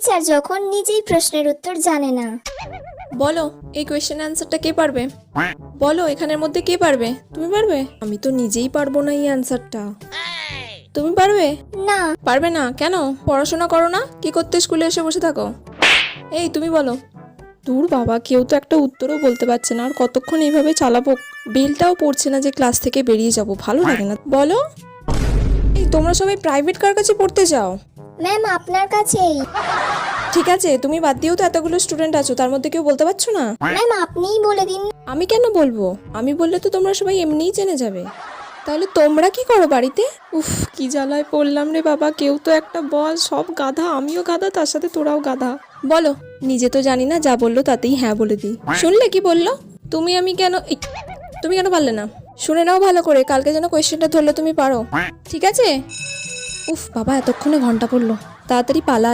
Teacher যখন নিজেই প্রশ্নের উত্তর জানে না। বলো এই কোয়েশ্চেন অ্যান্সারটা কে পারবে? বলো এখানের মধ্যে কে পারবে? তুমি পারবে? আমি তো নিজেই পারবো না এই অ্যান্সারটা। তুমি পারবে? না। পারবে না কেন? পড়াশোনা করো না? কি করতে স্কুলে এসে বসে থাকো? এই তুমি বলো। দূর বাবা, কেউ তো একটা উত্তরও বলতে পারছে না, আর কতক্ষণ এইভাবে চালাবো? বেলটাও পড়ছে না যে ক্লাস থেকে বেরিয়ে যাব, ভালো লাগে না। বলো। এই তোমরা সবাই প্রাইভেট কার কাছে পড়তে যাও? ম্যাম আপনার কাছেই। ঠিক আছে, তুমি বাদ দিয়েও তো এতগুলো স্টুডেন্ট আছো, তার মধ্যে কেউ বলতে পারছো না? ম্যাম আপনিই বলে দিন। আমি কেন বলবো? আমি বললে তো তোমরা সবাই এমনিই জেনে যাবে। তাহলে তোমরা কি করো বাড়িতে? উফ, কি জ্বালায় পড়লাম রে বাবা, কেউ তো একটা বল। সব গাধা, আমিও গাধা, তার সাথে তোরাও গাধা। বলো। নিজে তো জানি না, যা বললো তাতেই হ্যাঁ বলে দিই। শুনলে কি বললো? তুমি কেন পারলে না? শুনে নাও ভালো করে, কালকে যেন কোয়েশ্চেনটা ধরলে তুমি পারো, ঠিক আছে? উফ বাবা, এতক্ষণে ঘন্টা পড়লো, তাড়াতাড়ি পালা।